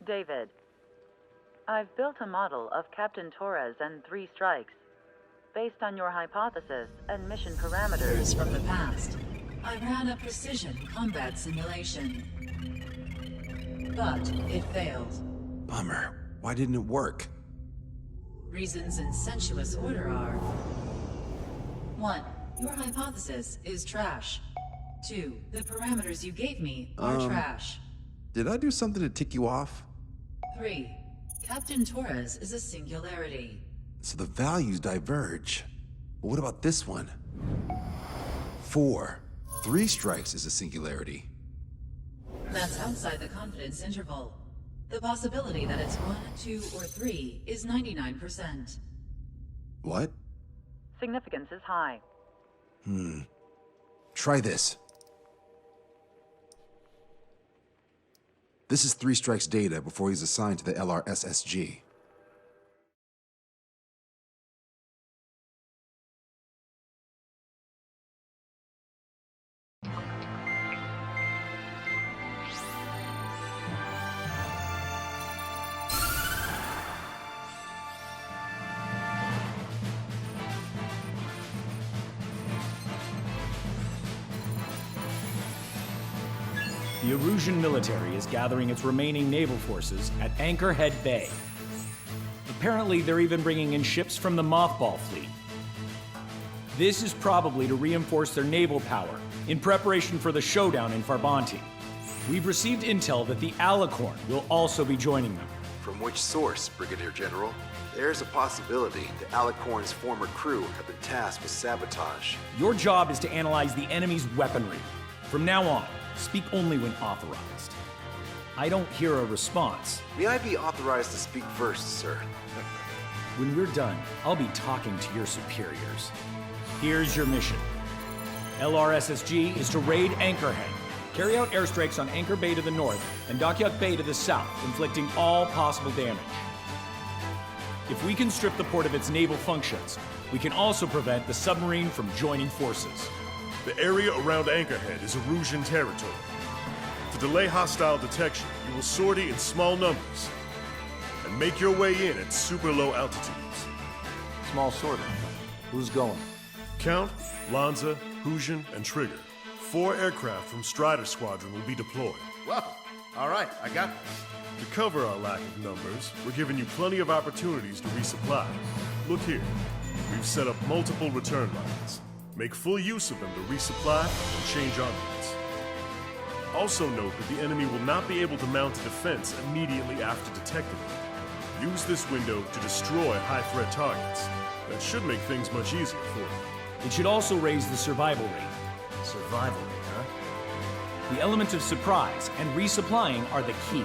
David. I've built a model of Captain Torres and 3 strikes. Based on your hypothesis and mission parameters From the past, I ran a precision combat simulation. But it failed. Bummer. Why didn't it work? Reasons in sensuous order are: 1. Your hypothesis is trash. 2. The parameters you gave me are trash. Did I do something to tick you off? 3. Captain Torres is a singularity. So the values diverge. But what about this one? 4. 3 strikes is a singularity. That's outside the confidence interval. The possibility that it's 1, 2, or 3 is 99%. What? significance is high. Try this. This is 3 Strike's data before he's assigned to the LRSSG. The Erusian military is gathering its remaining naval forces at Anchorhead Bay. Apparently, they're even bringing in ships from the Mothball fleet. This is probably to reinforce their naval power in preparation for the showdown in Farbanti. We've received intel that the Alicorn will also be joining them. From which source, Brigadier General? There's a possibility the Alicorn's former crew have been tasked with sabotage. Your job is to analyze the enemy's weaponry. From now on, speak only when authorized. I don't hear a response. May I be authorized to speak first, sir? When we're done, I'll be talking to your superiors. Here's your mission. LRSSG is to raid Anchorhead, carry out airstrikes on Anchor Bay to the north and Dockyuk Bay to the south, inflicting all possible damage. If we can strip the port of its naval functions, we can also prevent the submarine from joining forces. The area around Anchorhead is Erusian territory. To delay hostile detection, you will sortie in small numbers and make your way in at super low altitudes. Small sortie. Who's going? Count, Lanza, Hujan, and Trigger. 4 aircraft from Strider Squadron will be deployed. Well, all right, I got this. To cover our lack of numbers, we're giving you plenty of opportunities to resupply. Look here, we've set up multiple return lines. Make full use of them to resupply and change armaments. Also note that the enemy will not be able to mount a defense immediately after detecting them. Use this window to destroy high-threat targets. That should make things much easier for you. It should also raise the survival rate. Survival rate, huh? The element of surprise and resupplying are the key.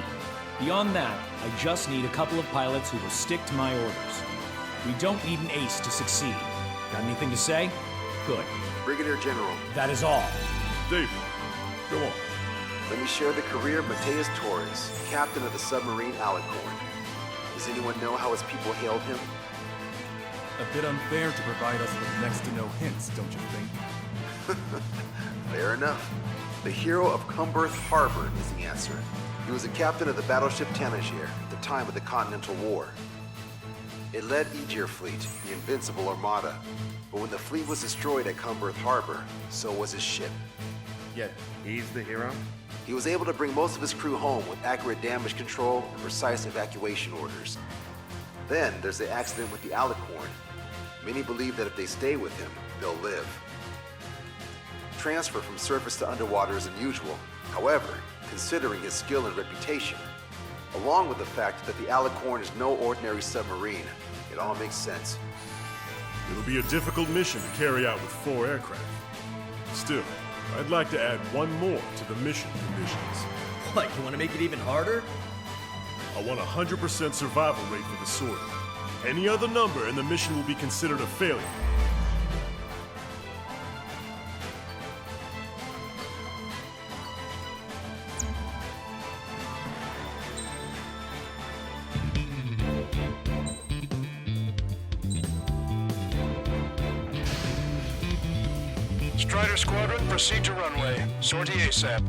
Beyond that, I just need a couple of pilots who will stick to my orders. We don't need an ace to succeed. Got anything to say? Good. Brigadier General, That is all. David, go on. let me share the career of Mateus Torres, captain of the submarine Alicorn. Does anyone know how his people hailed him? A bit unfair to provide us with next to no hints, don't you think? Fair enough. The hero of Cumberth Harbor is the answer. He was the captain of the battleship Tanager at the time of the Continental War. It led Aegir Fleet, the invincible armada. But when the fleet was destroyed at Cumberth Harbor, so was his ship. Yet, he's the hero? He was able to bring most of his crew home with accurate damage control and precise evacuation orders. Then there's the accident with the Alicorn. Many believe that if they stay with him, they'll live. Transfer from surface to underwater is unusual. However, considering his skill and reputation, along with the fact that the Alicorn is no ordinary submarine, it all makes sense. It'll be a difficult mission to carry out with 4 aircraft. Still, I'd like to add one more to the mission conditions. What, you want to make it even harder? I want 100% survival rate for the sortie. Any other number and the mission will be considered a failure. Strider Squadron, proceed to runway. Sortie ASAP.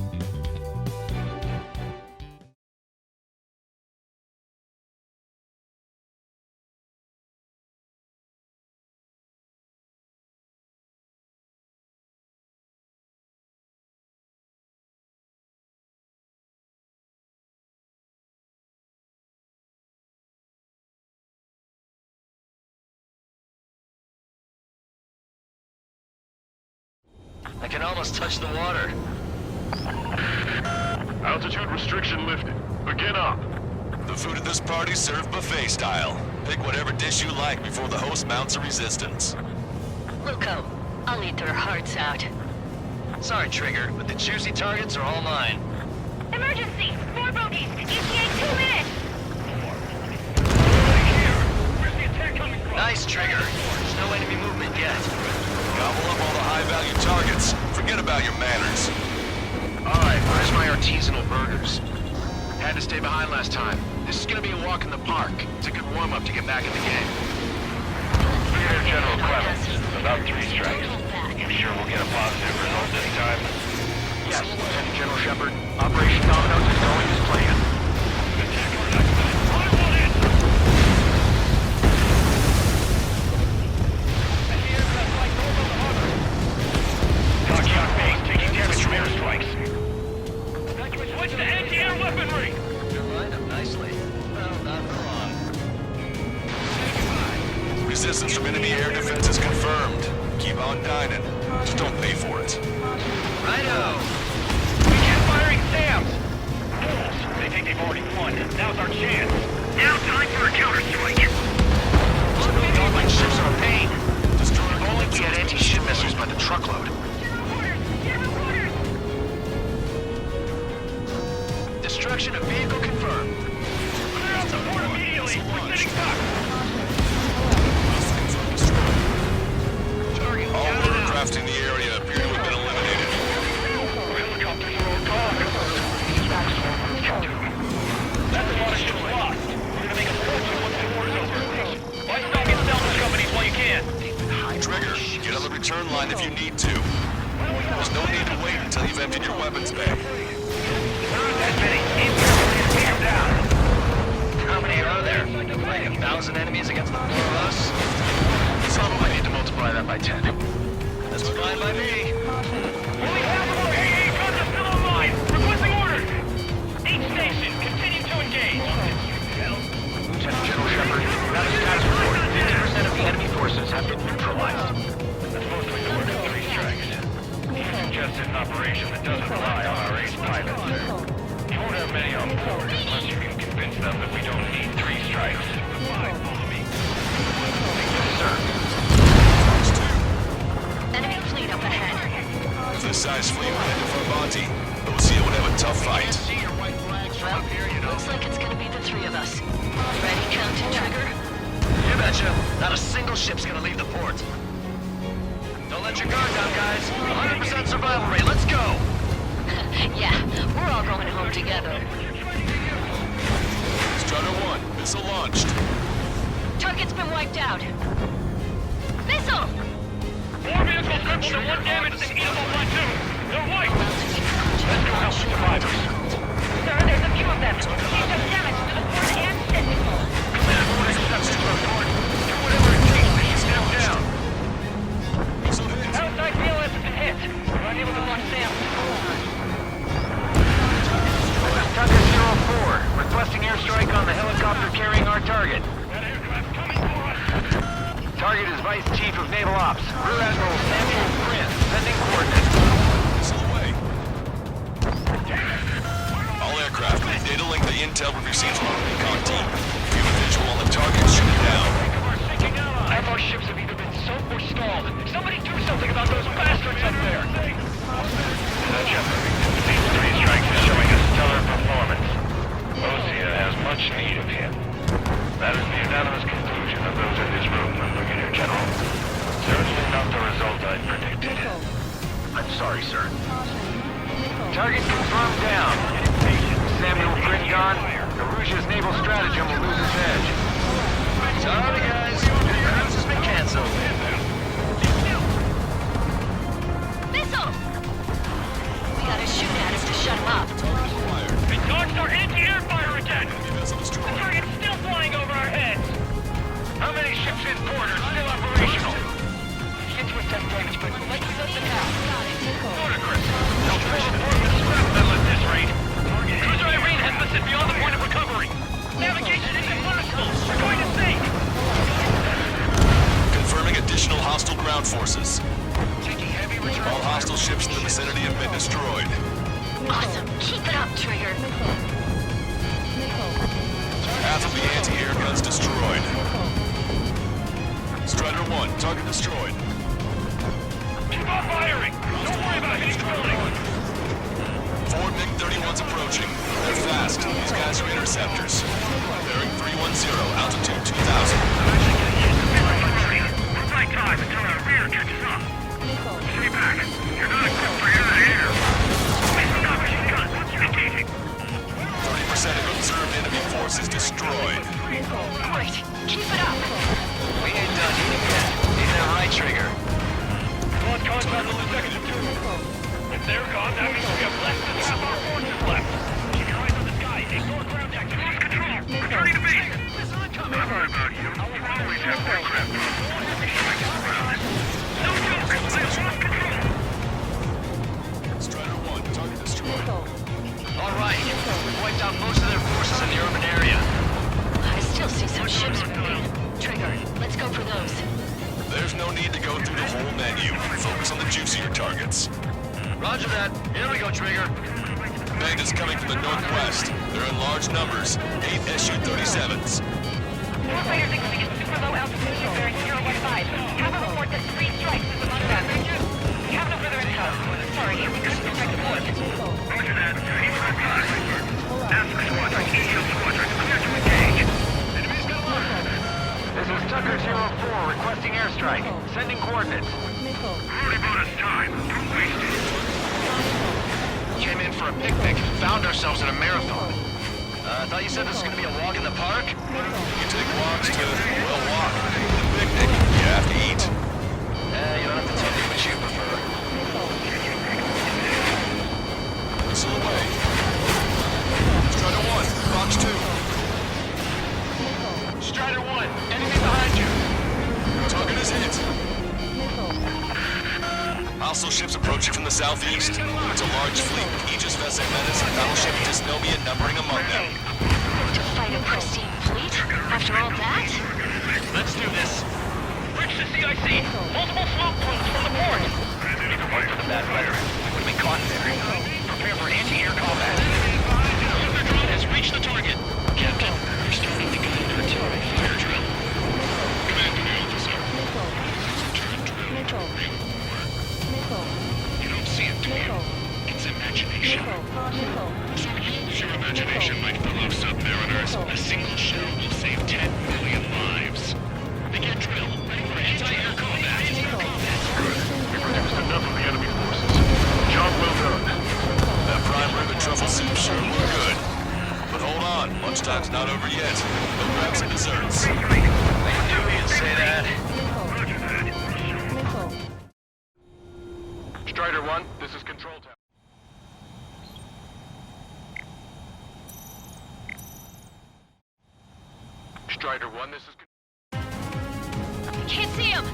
I can almost touch the water. Altitude restriction lifted. Begin up. The food at this party's served buffet style. Pick whatever dish you like before the host mounts a resistance. Wilco, I'll eat their hearts out. Sorry, Trigger, but the juicy targets are all mine. Emergency! 4 bogeys! ETA 2 minutes! Nice, Trigger. There's no enemy movement yet. Gobble up all the high-value targets. Forget about your manners. Alright, where's my artisanal burgers? Had to stay behind last time. This is gonna be a walk in the park. It's a good warm-up to get back in the game. Brigadier General Clemens, about 3 strikes. You sure we'll get a positive result this time? Yes, Lieutenant General Shepard. Operation Dominoes is going as planned. Tachyon base taking damage from airstrikes. Switch to anti-air weaponry! You're lined up nicely. Well, not for long. Resistance from enemy air defense is confirmed. Keep on dining. Just don't pay for it. Righto! We can't firing SAMs! Fools! They think they've already won. Now's our chance. Now time for a counterstrike. Those dog-like ships are a pain. If only we had anti-ship missiles by the truckload. Destruction of vehicle confirmed. Clear out the port immediately! We're sitting ducks! Target All down and out. aircraft in the area appear to have been eliminated. Helicopters are on guard. That's a lot of ships lost. We're gonna make a fortune once the war's over. Buy stock in salvage companies while you can. Trigger, get on the return line if you need to. There's no need to wait until you've emptied your weapons bag. That many. Take them down. How many are there? Like 1,000 enemies against the 4 of us? Probably need to multiply that by 10. That's fine by me. Only half of our AA guns are still online. Requesting orders. Each station, continue to engage. Lieutenant General Shepard, got a status report. 50% of the enemy forces have been neutralized. That's mostly more than 3 strikes. Suggested an operation that doesn't rely on our ace pilots. You won't have many on board unless you can convince them that we don't need 3 strikes. Follow me. Yes, sir. Enemy fleet up ahead. If this size fleet were headed for Bonte, OCA would have a tough fight. See your white flags from Well, up here, you know. looks like it's gonna be the 3 of us. Ready, Captain Trigger? You betcha. Not a single ship's gonna leave the port. Don't let your guard down, guys. 100% survival rate. Let's go. Yeah, we're all going home together. Strutter 1, missile launched. Target's been wiped out. Missile! 4 vehicles crippled and 1 damaged in Eagle Platoon. They're white. Let's go help the survivors. Sir, there's a few of them. He's done damage to the port and ship. Command everyone accepts this report. Do whatever it takes to shoot them down. Outside VLS has been hit. We're unable to launch SAM. Tucker 04, requesting airstrike on the helicopter carrying our target. Target is Vice Chief of Naval Ops, Rear Admiral Samuel Prince, sending coordinates. Missile away. All aircraft, data link the intel we've received from our recon team. If you have a visual on the target, shoot it down. Our ships have either been sunk or stalled. Somebody do something about those bastards up there! These 3 strikes are showing a stellar performance. Osea has much need of him. That is the unanimous conclusion of those in this room, Brigadier General. Certainly not the result I predicted. I'm sorry, sir. Target confirmed down. Samuel Prin gone. Aruja's naval stratagem will lose its edge. Sorry, guys. The cruise has been canceled. Missile! We gotta shoot at him to shut him up. We dodged our anti-air fire again! The target's still flying over our heads! How many ships in port are still operational? Ships with some damage, but let's set them down. Ludicrous! No fish in port with scrap metal at this rate! Cruiser Irene has listed beyond the point of recovery! Navigation is impossible! We're going to sink! Confirming additional hostile ground forces. Taking heavy All hostile ships in the vicinity have been destroyed. Awesome. Keep it up, Trigger. Half of the anti-air guns destroyed. Strider 1, target destroyed. Keep on firing! Don't worry about hitting the building! 4 MiG-31s approaching. They're fast. These guys are interceptors. Bearing 310, altitude 2,000. We're playing time until our rear catches up. Stay back. You're not equipped for air-to-air. Stop machine guns. Engaging. 30% of observed enemy forces destroyed. Great. Keep it up. We ain't done eating yet. Ain't that right, Trigger? Lost contact with Executive 2. If they're gone, that means we have less than half our forces left. Keep your eyes on the sky. Ignore ground activity. Lost control. Returning to base. Listen, I'm coming. I've heard about you. I will always have aircraft. No joke. I have lost control. Strider 1, target destroyed. All right. We've wiped out most of their forces in the urban area. I still see some ships moving. Trigger, let's go for those. There's no need to go through the whole menu. Focus on the juicier targets. Roger that. Here we go, Trigger. Bandits coming from the northwest. They're in large numbers. 8 Su-37s. Warfighters exceed super low altitude bearing 015. Have a report that 3 strikes is among them. We have no further intel. Sorry, we couldn't detect the bullet. Roger that. Ask Squadron, Eagle Squadron, clear to engage. Enemies got line. This is Tucker 04 requesting airstrike. Sending coordinates. Already bought us time. Don't waste it. Came in for a picnic. Found ourselves in a marathon. I thought you said this was going to be a walk in the park? You take walks to, well, walk. The picnic, you have to eat. You don't have to tell me what you prefer. Missile away. Strider 1, Fox 2. Strider 1, enemy behind you. Target is hit. Hostile ships approaching from the southeast. It's a large fleet with Aegis Vessel Menace and battleship Dysnomia numbering among them. To fight a pristine fleet? After all that? Let's do this. Reach the CIC. Multiple float plumes from the port. Need to wait for the bad weather. We wouldn't be caught there. Prepare for anti-air combat. Super drone has reached the target. Captain, we're starting to get an artillery fire drill. Commanding officer. You don't see it, do you? It's imagination. So use your imagination, my fellow submariners. A single shell will save 10 million lives. Begin drill. Ready for anti-air combat. Good. We've reduced enough of the enemy forces. Job well done. That prime rib and truffle soup sure look good. But hold on, lunchtime's not over yet. Go grab some desserts. They do me and say that. Strider 1, this is Control Tower. Strider 1, this is... Can't see him!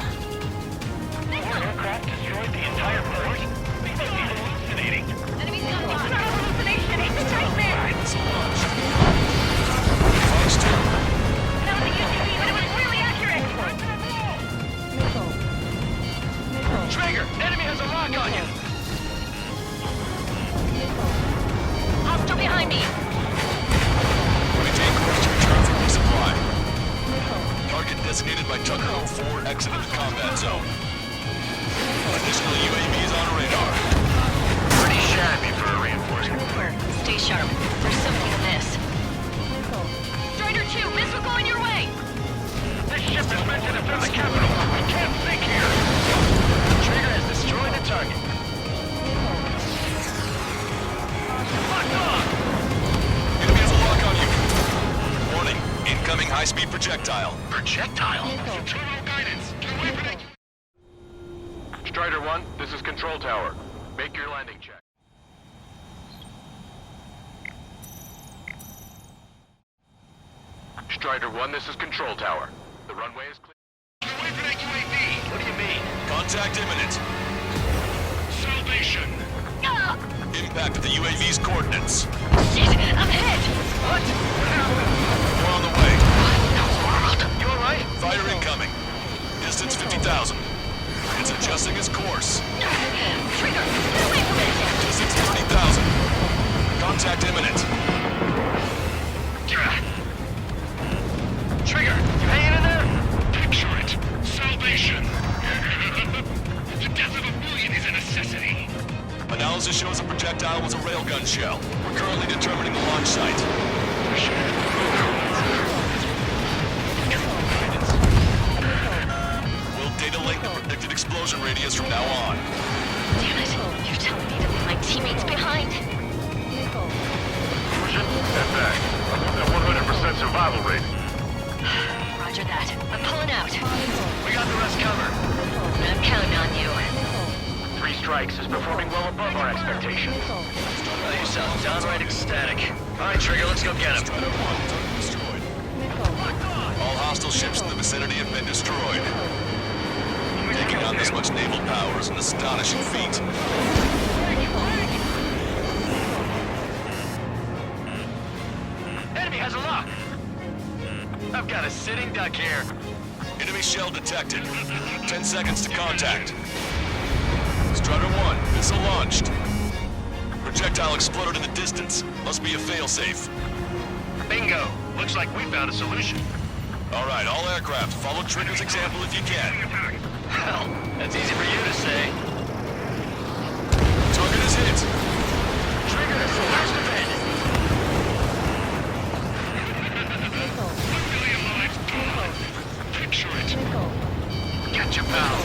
More aircraft destroyed the entire port? They must be hallucinating. Enemy's got It's one! not a hallucination. It's a nightmare. So much. Fox 2. That was a UTV, but it was really accurate. Trigger, enemy has a lock on you. Hostile behind me! Maintain course to return for resupply. Target designated by Tucker 04 exited the combat zone. Additional UAVs on radar. Pretty shabby for a reinforcement flare. Stay sharp. There's something in this. Strider 2, missile going your way! This ship is meant to defend the capital. We can't sink here. Trigger has destroyed the target. Locked on. Enemy has a lock on you. Warning, incoming high-speed projectile. Projectile? Total guidance. Get away from it. Strider 1, this is Control Tower. Make your landing check. Strider 1, this is Control Tower. The runway is clear. Get away from that UAV! What do you mean? Contact imminent. Salvation! Ah! Impact of the UAV's coordinates. Shit! I'm hit! What? More on the way. What in the world? You alright? Fire incoming. Distance 50,000. It's adjusting its course. Trigger, get away from it! Distance 30,000. Contact imminent. Trigger, you hanging in there? Picture it. Salvation. The death of a million is a necessity. Analysis shows the projectile was a railgun shell. We're currently determining the launch site. We'll data link the predicted explosion radius from now on. Damn it, you're telling me to leave my teammates behind? Fusion and back. At 100% survival rate. Roger that. I'm pulling out. We got the rest covered. I'm counting on you. 3 strikes is performing well above our expectations. Oh, you sound downright ecstatic. All right, Trigger, let's go get him. Destroyed. All hostile ships in the vicinity have been destroyed. Taking on this much naval power is an astonishing feat. Enemy has a lock. I've got a sitting duck here. Enemy shell detected. 10 seconds to contact. Strider 1, missile launched. Projectile exploded in the distance. Must be a failsafe. Bingo. Looks like we found a solution. All right, all aircraft, follow Trigger's example if you can. Hell, that's easy for you to say. Target is hit. Trigger, where's the bed? Picture it. Gotcha, pal.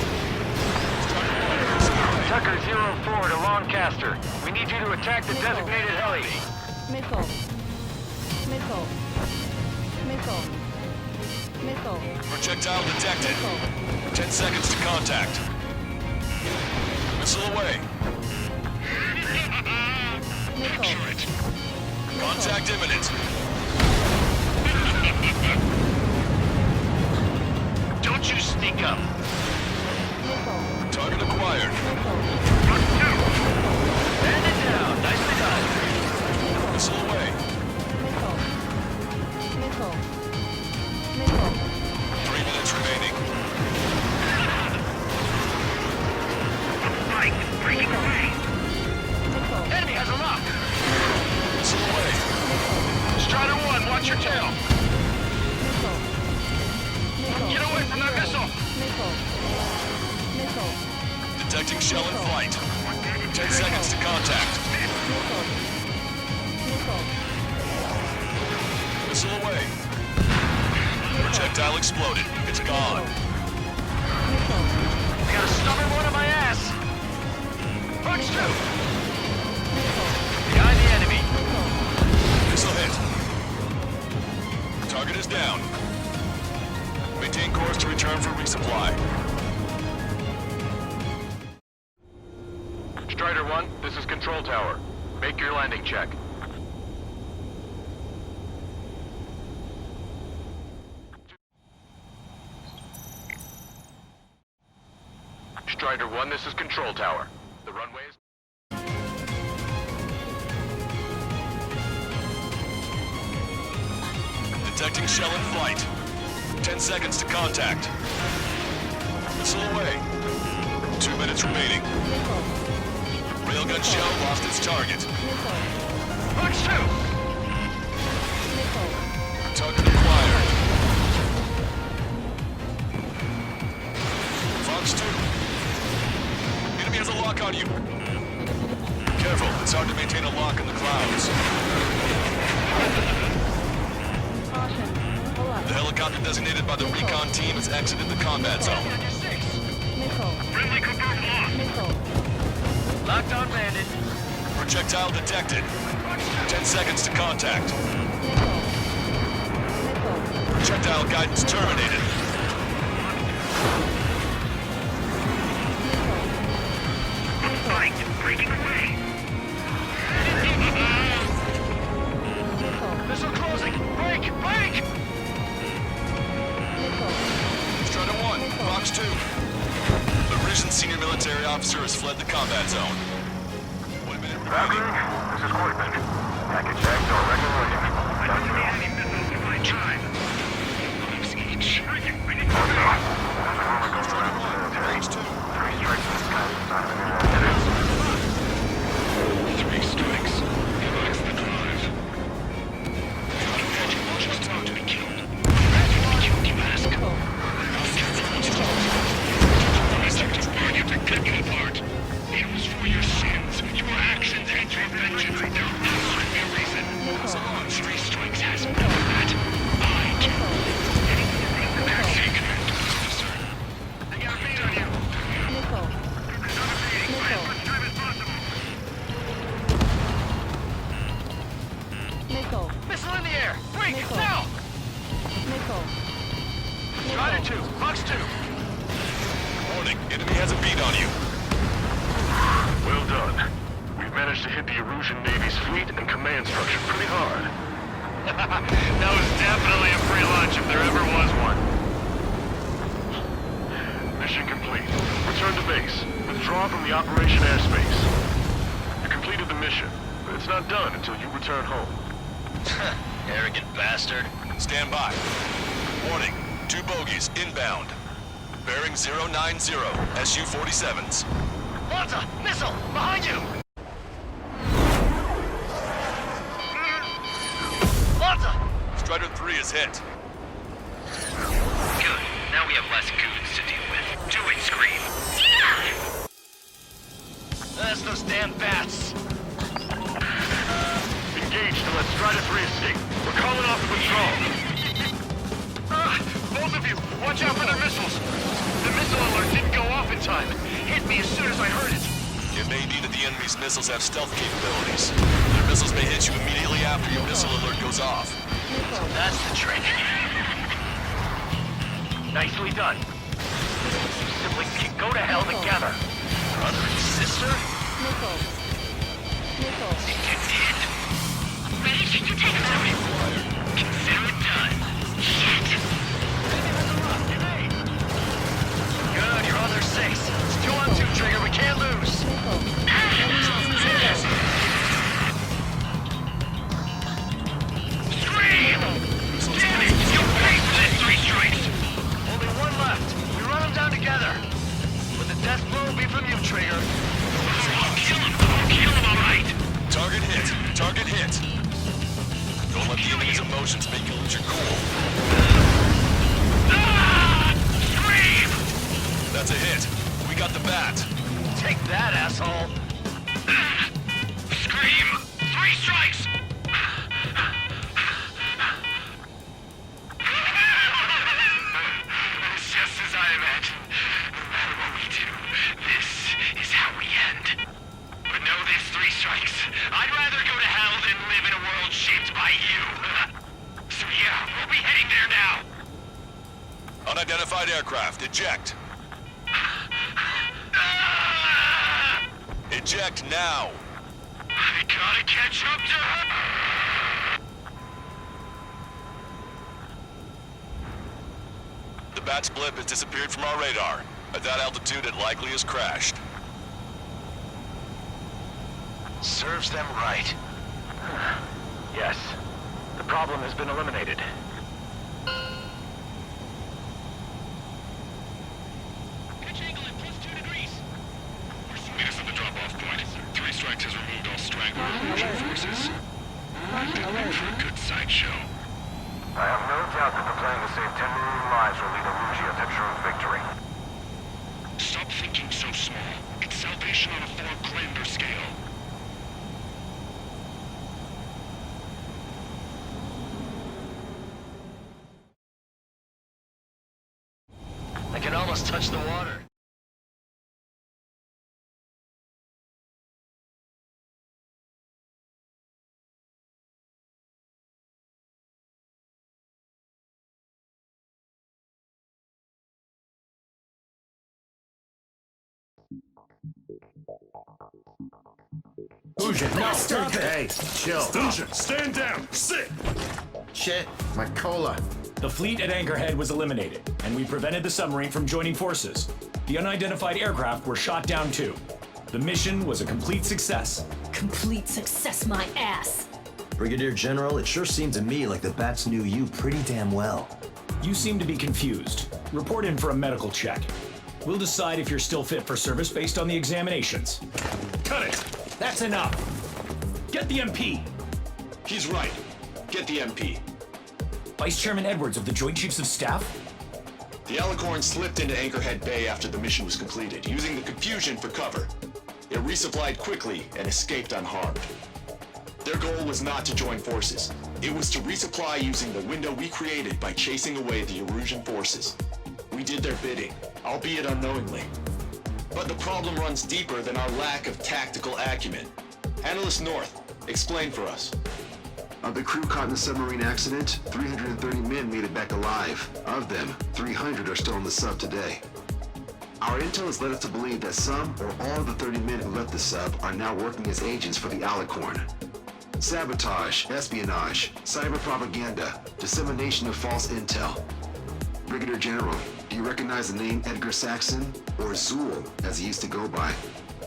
Tucker 04 to Lancaster. We need you to attack the designated heli. Missile. Missile. Missile. Missile. Projectile detected. 10 seconds to contact. Missile away. Picture it. Contact imminent. Don't you sneak up. Target acquired. Bend it down. Nicely done. Missile away. Missile. Missile. Missile. 3 minutes remaining. Mike, breaking away. Enemy has a lock. Missile away. Strider 1, watch your tail. Get away from that missile. Detecting shell in flight. 10 seconds to contact. Missile away. Projectile exploded. It's gone. I got a stubborn one on my ass. Punch 2. Behind the enemy. Missile hit. Target is down. Maintain course to return for resupply. Strider 1, this is Control Tower. Make your landing check. Strider 1, this is Control Tower. The runway is... Detecting shell in flight. 10 seconds to contact. Missile away. 2 minutes remaining. Railgun shell lost its target. Punch 2! Target acquired. Fox 2. Enemy has a lock on you. Careful, it's hard to maintain a lock in the clouds. The helicopter designated by the recon team has exited the combat zone. Friendly confirmed lock. Locked on bandit. Projectile detected. 10 seconds to contact. Projectile guidance terminated. Spike breaking away. Missile closing. Break! Break! Strider 1, Fox 2. The risen senior military officer has fled the combat zone. 1 minute remaining. This is Corbin. Package X or Wrecking William. I don't need any missiles to my time. Each. Strider 1, Fox 2. Warning, enemy has a beat on you. Well done. We've managed to hit the Erusian Navy's fleet and command structure pretty hard. That was definitely a free lunch if there ever was one. Mission complete. Return to base. Withdraw from the operation airspace. You completed the mission, but it's not done until you return home. Arrogant bastard. Stand by. Warning, 2 bogies inbound. Bearing 090, SU-47s. Lanza! Missile! Behind you! Lanza! Strider 3 is hit. Good. Now we have less goons to deal with. Do it, Scream! That's those damn bats! Engage to let Strider 3 escape. We're calling off the patrol. Both of you, watch out for their missiles! The missile alert didn't go off in time. Hit me as soon as I heard it. It may be that the enemy's missiles have stealth capabilities. Their missiles may hit you immediately after your missile alert goes off. That's the trick. Nicely done. You simply can go to hell together. Brother and sister? Missile. Missile. Ready? Can you take them out? Consider it done. Shit! Good, you're on their 6. It's 2 on 2, Trigger. We can't lose. Scream! Damn it! You'll pay for this 3 strikes! Only 1 left. We run them down together. But the death blow will be from you, Trigger. I'll kill him! I'll kill him, all right! Target hit. Target hit. Don't let the enemy's emotions make you lose your cool. Scream! That's a hit. We got the bat. Take that, asshole! Scream! 3 strikes! It's just as I imagined. No matter what we do, this is how we end. But know this, 3 strikes. I'd rather go to hell than live in a world shaped by you. So yeah, we'll be heading there now. Unidentified aircraft. Eject. Eject now. I gotta catch up to her. The bat's blip has disappeared from our radar. At that altitude, it likely has crashed. Serves them right. Yes. The problem has been eliminated. Pitch angle at +2 degrees. Meet us at the drop-off point. 3 strikes has removed all straggler Erusian forces. We're for a good sideshow. I have no doubt that the plan to save 10 million lives will lead Erusia to true victory. Stop thinking so small. It's salvation on a far grander scale. I can almost touch the water. Fusion, no, stop it! Hey, chill. Fusion, stand down! Sit! Shit, my cola. The fleet at Anchorhead was eliminated, and we prevented the submarine from joining forces. The unidentified aircraft were shot down too. The mission was a complete success. Complete success, my ass. Brigadier General, it sure seemed to me like the bats knew you pretty damn well. You seem to be confused. Report in for a medical check. We'll decide if you're still fit for service based on the examinations. Cut it! That's enough. Get the MP. He's right. Get the MP. Vice Chairman Edwards of the Joint Chiefs of Staff? The Alicorn slipped into Anchorhead Bay after the mission was completed, using the confusion for cover. It resupplied quickly and escaped unharmed. Their goal was not to join forces. It was to resupply using the window we created by chasing away the Erusian forces. We did their bidding, albeit unknowingly. But the problem runs deeper than our lack of tactical acumen. Analyst North, explain for us. Of the crew caught in the submarine accident, 330 men made it back alive. Of them, 300 are still on the sub today. Our intel has led us to believe that some or all of the 30 men who left the sub are now working as agents for the Alicorn. Sabotage, espionage, cyber propaganda, dissemination of false intel. Brigadier General, do you recognize the name Edgar Saxon, or Zool, as he used to go by?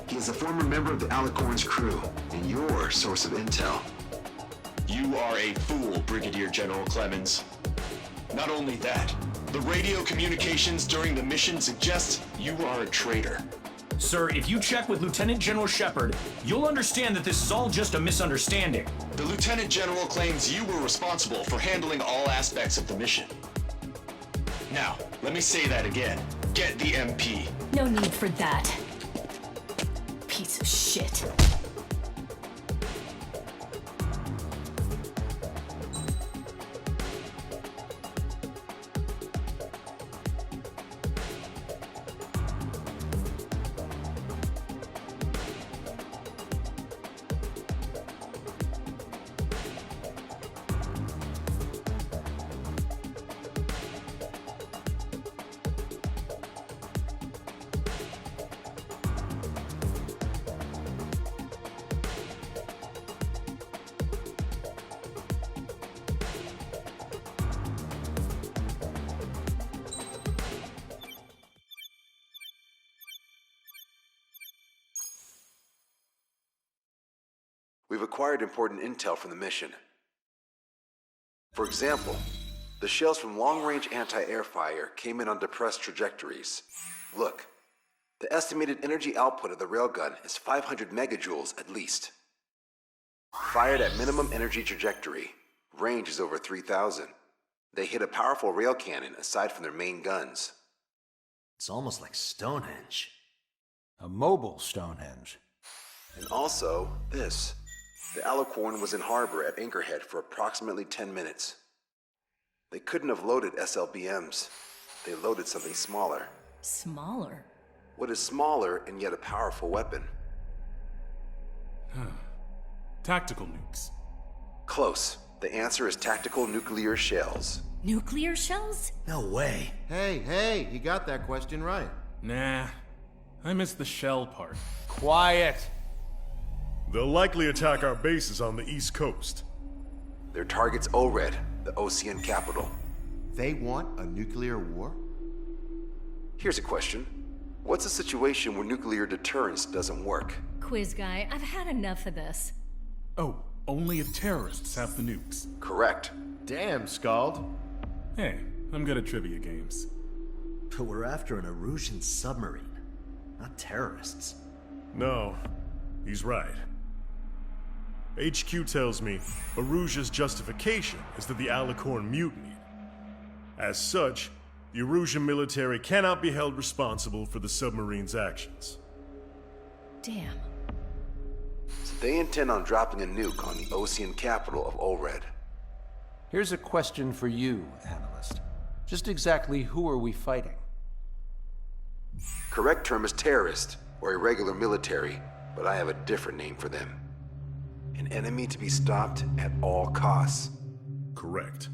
He is a former member of the Alicorn's crew, and your source of intel. You are a fool, Brigadier General Clemens. Not only that, the radio communications during the mission suggest you are a traitor. Sir, if you check with Lieutenant General Shepard, you'll understand that this is all just a misunderstanding. The Lieutenant General claims you were responsible for handling all aspects of the mission. Now, let me say that again. Get the MP. No need for that. Piece of shit. We've acquired important intel from the mission. For example, the shells from long-range anti-air fire came in on depressed trajectories. Look, the estimated energy output of the railgun is 500 megajoules at least. Fired at minimum energy trajectory, range is over 3,000. They hit a powerful rail cannon aside from their main guns. It's almost like Stonehenge. A mobile Stonehenge. And also, this. The Alicorn was in harbor at Anchorhead for approximately 10 minutes. They couldn't have loaded SLBMs. They loaded something smaller. Smaller? What is smaller and yet a powerful weapon? Tactical nukes. Close. The answer is tactical nuclear shells. Nuclear shells? No way. Hey, you got that question right. Nah, I missed the shell part. Quiet. They'll likely attack our bases on the East Coast. Their target's ORED, the Ocean capital. They want a nuclear war? Here's a question. What's a situation where nuclear deterrence doesn't work? Quiz guy, I've had enough of this. Oh, only if terrorists have the nukes. Correct. Damn, Scald. Hey, I'm good at trivia games. But we're after an Erusian submarine, not terrorists. No, he's right. HQ tells me Erusia's justification is that the Alicorn mutinied. As such, the Erusian military cannot be held responsible for the submarine's actions. Damn. So they intend on dropping a nuke on the Ocean capital of ORED. Here's a question for you, analyst. Just exactly who are we fighting? Correct term is terrorist, or irregular military, but I have a different name for them. An enemy to be stopped at all costs. Correct.